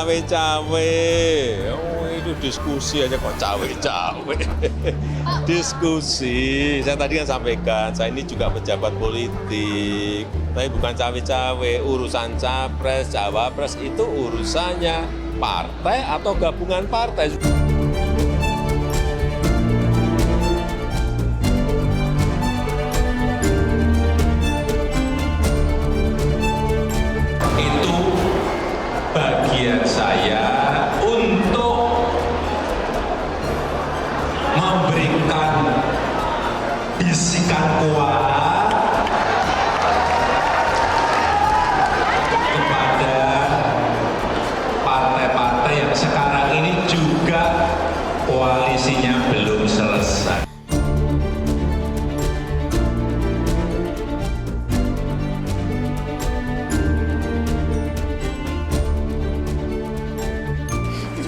cawe-cawe. Oh, itu diskusi aja kok cawe-cawe. Diskusi. Saya tadi kan sampaikan, saya ini juga pejabat politik. Tapi bukan cawe-cawe. Urusan capres, cawapres itu urusannya partai atau gabungan partai. Itu bagian saya untuk memberikan bisikan kuat kepada partai-partai yang sekarang ini juga koalisinya belum selesai.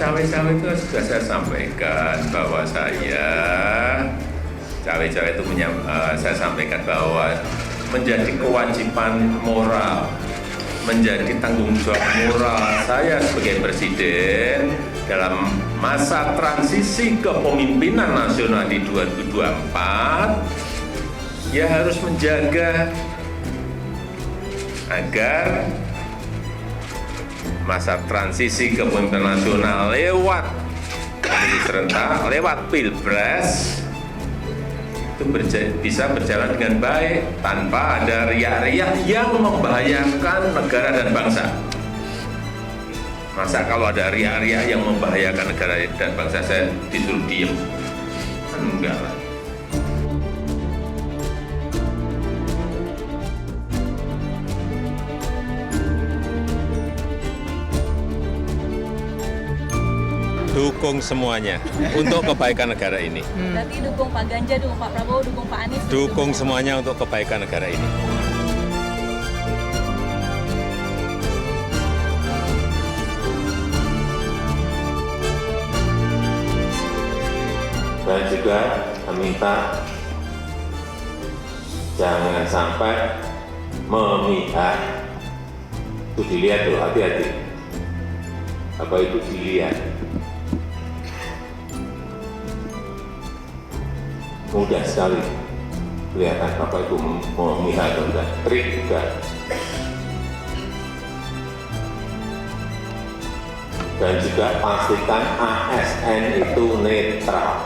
Cawe-cawe itu sudah saya sampaikan bahwa cawe-cawe itu saya sampaikan bahwa menjadi kewajiban moral, menjadi tanggung jawab moral saya sebagai presiden dalam masa transisi kepemimpinan nasional di 2024, ya harus menjaga agar masa transisi kepemimpinan nasional lewat pemilu serentak, lewat pilpres itu bisa berjalan dengan baik tanpa ada riak-riak yang membahayakan negara dan bangsa. Masa kalau ada riak-riak yang membahayakan negara dan bangsa saya disuruh diem? Enggak lah. Dukung semuanya untuk kebaikan negara ini. Berarti dukung Pak Ganjar, dukung Pak Prabowo, dukung Pak Anies. Dukung semuanya untuk kebaikan negara ini. Dan juga meminta jangan sampai memihak. Itu dilihat tuh, hati-hati. Apa itu dilihat? Mudah sekali kelihatan Bapak itu memihak atau enggak, trik juga. Dan juga pastikan ASN itu netral.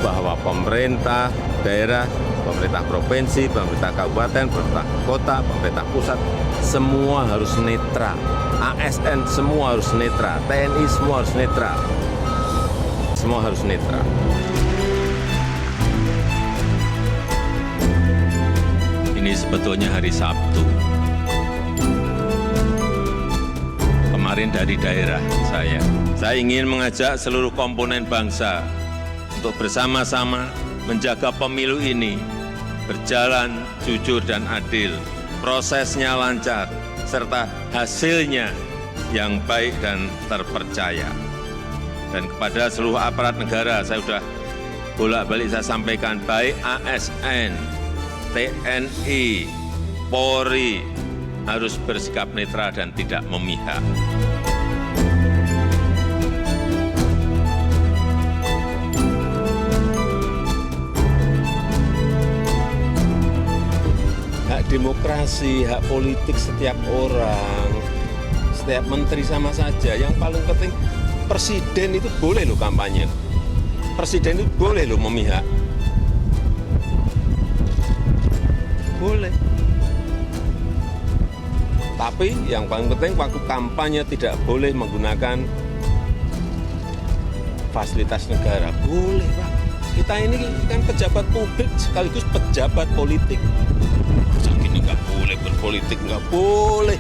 Bahwa pemerintah daerah, pemerintah provinsi, pemerintah kabupaten, pemerintah kota, pemerintah pusat, semua harus netral. ASN semua harus netral, TNI semua harus netral. Semua harus netral. Ini sebetulnya hari Sabtu. Kemarin dari daerah saya ingin mengajak seluruh komponen bangsa untuk bersama-sama menjaga pemilu ini berjalan jujur dan adil, prosesnya lancar, serta hasilnya yang baik dan terpercaya. Dan kepada seluruh aparat negara, saya sudah bolak-balik saya sampaikan, baik ASN, TNI, Polri, harus bersikap netral dan tidak memihak. Demokrasi, hak politik setiap orang, setiap menteri sama saja. Yang paling penting, presiden itu boleh loh kampanye. Presiden itu boleh loh memihak. Boleh. Tapi yang paling penting waktu kampanye tidak boleh menggunakan fasilitas negara. Boleh, Pak. Kita ini kan pejabat publik sekaligus pejabat politik. Gini nggak boleh berpolitik, nggak boleh.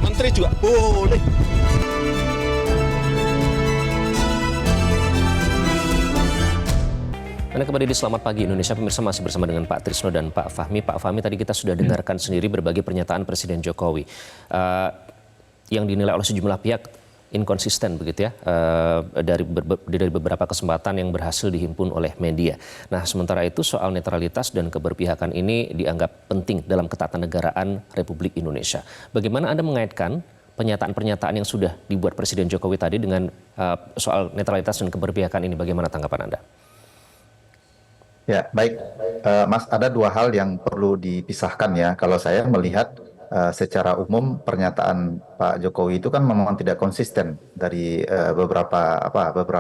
Menteri juga boleh. Anda kembali di Selamat Pagi Indonesia, pemirsa masih bersama dengan Pak Trisno dan Pak Fahmi. Pak Fahmi, tadi kita sudah dengarkan sendiri berbagai pernyataan Presiden Jokowi yang dinilai oleh sejumlah pihak inkonsisten begitu ya dari beberapa kesempatan yang berhasil dihimpun oleh media. Nah, sementara itu soal netralitas dan keberpihakan ini dianggap penting dalam ketatanegaraan Republik Indonesia. Bagaimana Anda mengaitkan pernyataan-pernyataan yang sudah dibuat Presiden Jokowi tadi dengan soal netralitas dan keberpihakan ini? Bagaimana tanggapan Anda? Ya, baik, Mas, ada dua hal yang perlu dipisahkan ya. Kalau saya melihat secara umum pernyataan Pak Jokowi itu kan memang tidak konsisten dari beberapa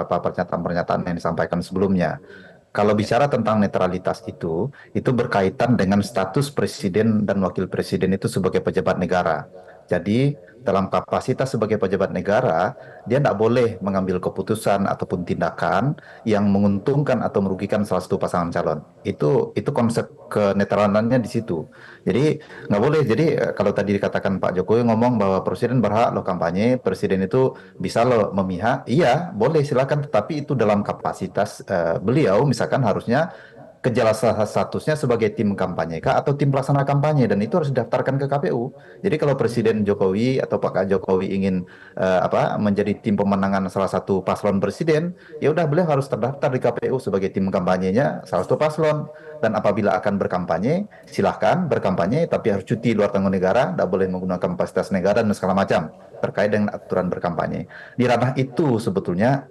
pernyataan-pernyataan yang disampaikan sebelumnya. Kalau bicara tentang netralitas itu berkaitan dengan status presiden dan wakil presiden itu sebagai pejabat negara. Jadi dalam kapasitas sebagai pejabat negara, dia tidak boleh mengambil keputusan ataupun tindakan yang menguntungkan atau merugikan salah satu pasangan calon. Itu konsep kenetralannya di situ. Jadi nggak boleh. Jadi kalau tadi dikatakan Pak Jokowi ngomong bahwa presiden berhak lo kampanye, presiden itu bisa lo memihak, iya boleh silakan. Tetapi itu dalam kapasitas beliau, misalkan harusnya kejelasan statusnya sebagai tim kampanye kah atau tim pelaksana kampanye, dan itu harus didaftarkan ke KPU. Jadi kalau Presiden Jokowi atau Pak Jokowi ingin menjadi tim pemenangan salah satu paslon presiden, ya udah beliau harus terdaftar di KPU sebagai tim kampanyenya salah satu paslon. Dan apabila akan berkampanye, silahkan berkampanye, tapi harus cuti luar tanggung negara, tidak boleh menggunakan fasilitas negara dan segala macam terkait dengan aturan berkampanye. Di ranah itu sebetulnya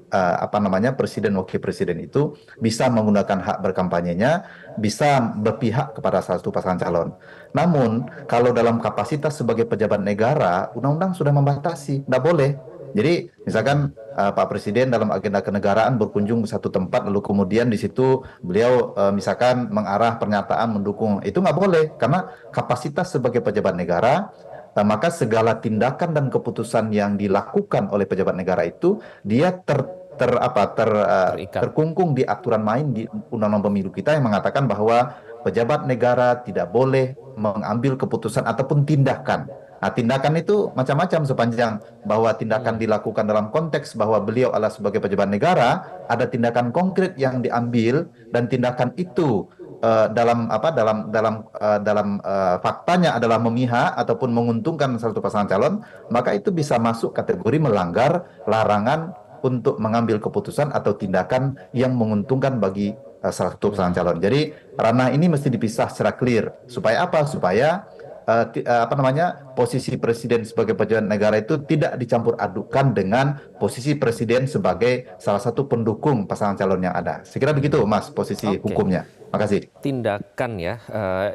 presiden wakil presiden itu bisa menggunakan hak berkampanyenya, bisa berpihak kepada salah satu pasangan calon. Namun kalau dalam kapasitas sebagai pejabat negara, undang-undang sudah membatasi, tidak boleh. Jadi misalkan Pak Presiden dalam agenda kenegaraan berkunjung ke satu tempat, lalu kemudian di situ beliau misalkan mengarah pernyataan mendukung, itu nggak boleh karena kapasitas sebagai pejabat negara. Maka segala tindakan dan keputusan yang dilakukan oleh pejabat negara itu dia terkungkung di aturan main di Undang-Undang Pemilu kita yang mengatakan bahwa pejabat negara tidak boleh mengambil keputusan ataupun tindakan. Nah, tindakan itu macam-macam sepanjang bahwa tindakan dilakukan dalam konteks bahwa beliau adalah sebagai pejabat negara, ada tindakan konkret yang diambil dan tindakan itu dalam faktanya adalah memihak ataupun menguntungkan salah satu pasangan calon, maka itu bisa masuk kategori melanggar larangan untuk mengambil keputusan atau tindakan yang menguntungkan bagi salah satu pasangan calon. Jadi ranah ini mesti dipisah secara clear. Supaya apa? Supaya posisi presiden sebagai pejabat negara itu tidak dicampur adukan dengan posisi presiden sebagai salah satu pendukung pasangan calon yang ada. Sekira begitu, Mas, posisi hukumnya. Makasih. Tindakan ya,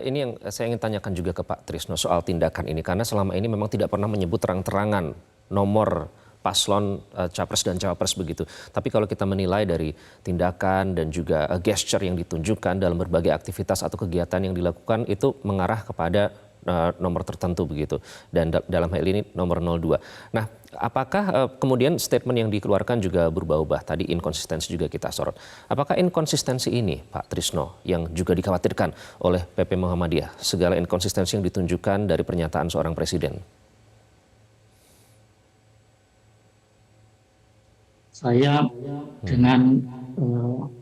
ini yang saya ingin tanyakan juga ke Pak Trisno soal tindakan ini, karena selama ini memang tidak pernah menyebut terang-terangan nomor paslon capres dan cawapres begitu. Tapi kalau kita menilai dari tindakan dan juga gesture yang ditunjukkan dalam berbagai aktivitas atau kegiatan yang dilakukan itu mengarah kepada nomor tertentu begitu, dan dalam hal ini nomor 02. Nah, apakah kemudian statement yang dikeluarkan juga berubah-ubah? Tadi inkonsistensi juga kita sorot. Apakah inkonsistensi ini, Pak Trisno, yang juga dikhawatirkan oleh PP Muhammadiyah, segala inkonsistensi yang ditunjukkan dari pernyataan seorang presiden? Saya dengan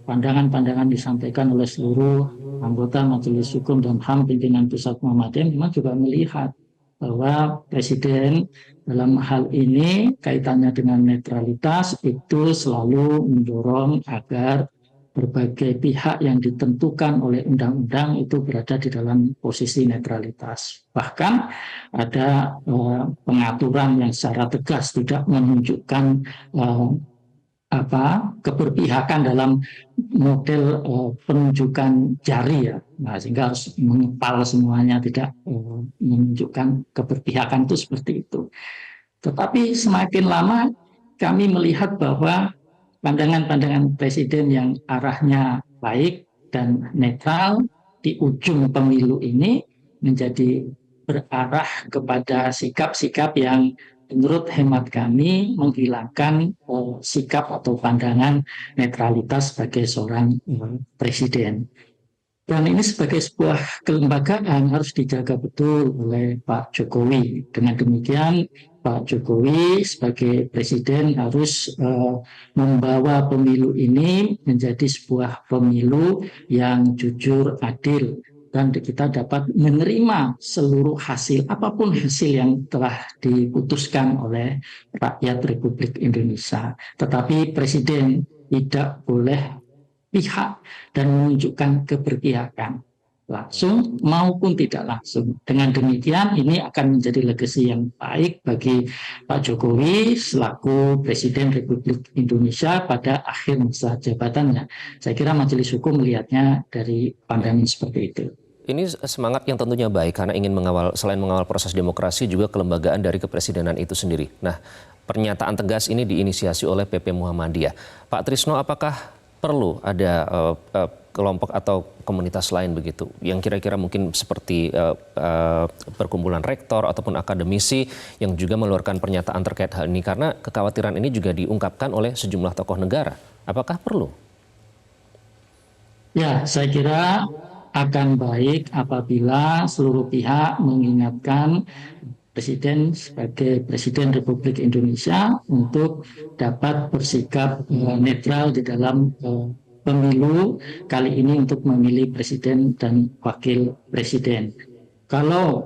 pandangan-pandangan disampaikan oleh seluruh anggota Majelis Hukum dan HAM pimpinan Pusat Muhammadiyah memang juga melihat bahwa Presiden dalam hal ini kaitannya dengan netralitas itu selalu mendorong agar berbagai pihak yang ditentukan oleh undang-undang itu berada di dalam posisi netralitas. Bahkan ada pengaturan yang secara tegas tidak menunjukkan keberpihakan dalam model penunjukan jari ya. Nah, sehingga harus mengepal semuanya, tidak menunjukkan keberpihakan itu seperti itu. Tetapi semakin lama kami melihat bahwa pandangan-pandangan presiden yang arahnya baik dan netral di ujung pemilu ini menjadi berarah kepada sikap-sikap yang menurut hemat kami menghilangkan sikap atau pandangan netralitas sebagai seorang presiden. Dan ini sebagai sebuah kelembagaan harus dijaga betul oleh Pak Jokowi. Dengan demikian Pak Jokowi sebagai presiden harus membawa pemilu ini menjadi sebuah pemilu yang jujur, adil, dan kita dapat menerima seluruh hasil, apapun hasil yang telah diputuskan oleh rakyat Republik Indonesia. Tetapi Presiden tidak boleh pihak dan menunjukkan keberpihakan, langsung maupun tidak langsung. Dengan demikian ini akan menjadi legasi yang baik bagi Pak Jokowi selaku Presiden Republik Indonesia pada akhir masa jabatannya. Saya kira Majelis Hukum melihatnya dari pandangan seperti itu. Ini semangat yang tentunya baik karena ingin mengawal, selain mengawal proses demokrasi juga kelembagaan dari kepresidenan itu sendiri. Nah, pernyataan tegas ini diinisiasi oleh PP Muhammadiyah. Pak Trisno, apakah perlu ada kelompok atau komunitas lain begitu yang kira-kira mungkin seperti perkumpulan rektor ataupun akademisi yang juga mengeluarkan pernyataan terkait hal ini, karena kekhawatiran ini juga diungkapkan oleh sejumlah tokoh negara. Apakah perlu? Ya, saya kira akan baik apabila seluruh pihak mengingatkan Presiden sebagai Presiden Republik Indonesia untuk dapat bersikap netral di dalam pemilu kali ini untuk memilih Presiden dan Wakil Presiden. Kalau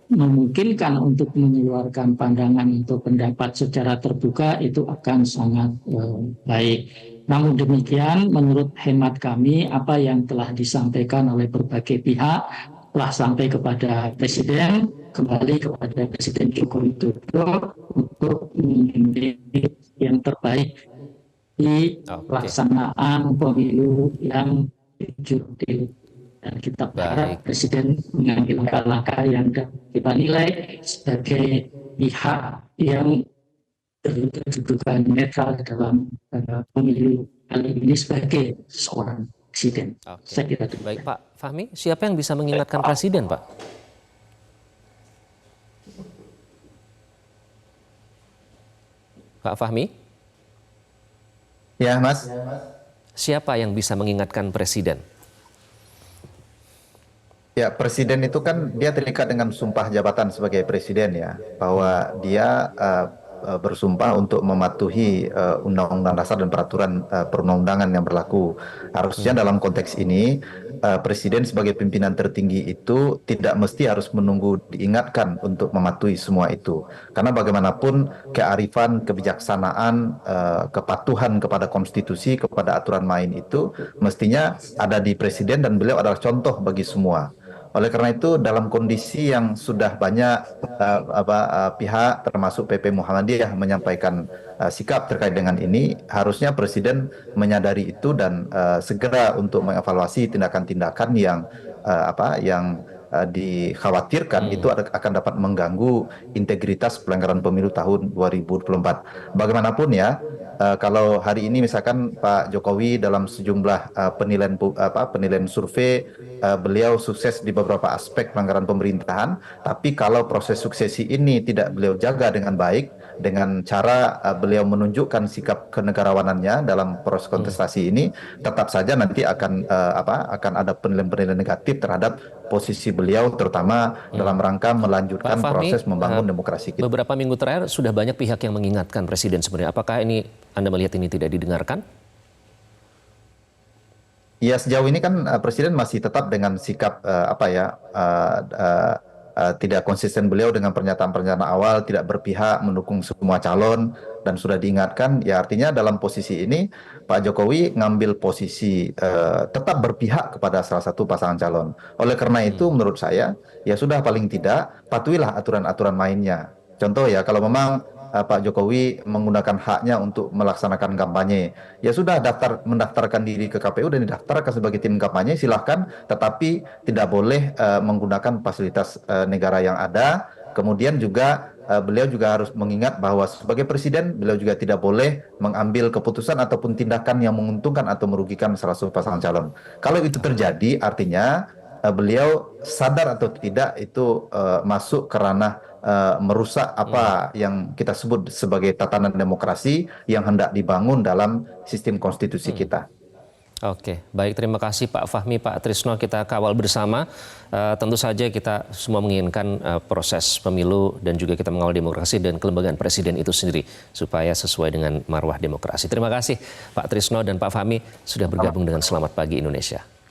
memungkinkan untuk mengeluarkan pandangan atau pendapat secara terbuka, itu akan sangat baik. Namun demikian, menurut hemat kami, apa yang telah disampaikan oleh berbagai pihak telah sampai kepada Presiden, kembali kepada Presiden Joko Widodo untuk memilih yang terbaik di pelaksanaan pemilu yang jujur. Dan kita berharap Presiden mengambil langkah-langkah yang kita nilai sebagai pihak yang berkedudukan netral dalam pemilu kali ini sebagai seorang Presiden. Saya kira itu. Baik, Pak Fahmi, siapa yang bisa mengingatkan Presiden, Pak? Pak Fahmi? Ya, Mas. Siapa yang bisa mengingatkan Presiden? Ya, Presiden itu kan dia terikat dengan sumpah jabatan sebagai Presiden ya, bahwa dia bersumpah untuk mematuhi Undang-Undang Dasar dan peraturan perundang-undangan yang berlaku. Harusnya dalam konteks ini Presiden sebagai pimpinan tertinggi itu tidak mesti harus menunggu diingatkan untuk mematuhi semua itu. Karena bagaimanapun kearifan, kebijaksanaan, kepatuhan kepada konstitusi, kepada aturan main itu mestinya ada di Presiden dan beliau adalah contoh bagi semua. Oleh karena itu, dalam kondisi yang sudah banyak pihak termasuk PP Muhammadiyah menyampaikan sikap terkait dengan ini, harusnya Presiden menyadari itu dan segera untuk mengevaluasi tindakan-tindakan yang dikhawatirkan itu akan dapat mengganggu integritas pelanggaran pemilu tahun 2024. Bagaimanapun ya, kalau hari ini misalkan Pak Jokowi dalam sejumlah penilaian survei beliau sukses di beberapa aspek pelanggaran pemerintahan, tapi kalau proses suksesi ini tidak beliau jaga dengan baik dengan cara beliau menunjukkan sikap kenegarawanannya dalam proses kontestasi ini, tetap saja nanti akan ada penilaian-penilaian negatif terhadap posisi beliau, terutama dalam rangka melanjutkan proses membangun demokrasi kita. Beberapa minggu terakhir sudah banyak pihak yang mengingatkan Presiden sebenarnya. Apakah ini Anda melihat ini tidak didengarkan? Ya, sejauh ini kan Presiden masih tetap dengan sikap tidak konsisten beliau dengan pernyataan-pernyataan awal, tidak berpihak mendukung semua calon, dan sudah diingatkan, ya artinya dalam posisi ini Pak Jokowi ngambil posisi tetap berpihak kepada salah satu pasangan calon. Oleh karena itu menurut saya, ya sudah paling tidak patuhilah aturan-aturan mainnya. Contoh ya, kalau memang Pak Jokowi menggunakan haknya untuk melaksanakan kampanye, ya sudah mendaftarkan diri ke KPU dan didaftarkan sebagai tim kampanye, silahkan, tetapi tidak boleh menggunakan fasilitas negara yang ada. Kemudian juga beliau juga harus mengingat bahwa sebagai Presiden beliau juga tidak boleh mengambil keputusan ataupun tindakan yang menguntungkan atau merugikan salah satu pasangan calon. Kalau itu terjadi, artinya beliau sadar atau tidak itu masuk ke ranah merusak apa yang kita sebut sebagai tatanan demokrasi yang hendak dibangun dalam sistem konstitusi kita. Oke, baik, terima kasih Pak Fahmi, Pak Trisno, kita kawal bersama. Tentu saja kita semua menginginkan proses pemilu dan juga kita mengawal demokrasi dan kelembagaan Presiden itu sendiri supaya sesuai dengan marwah demokrasi. Terima kasih Pak Trisno dan Pak Fahmi sudah bergabung dengan Selamat Pagi Indonesia.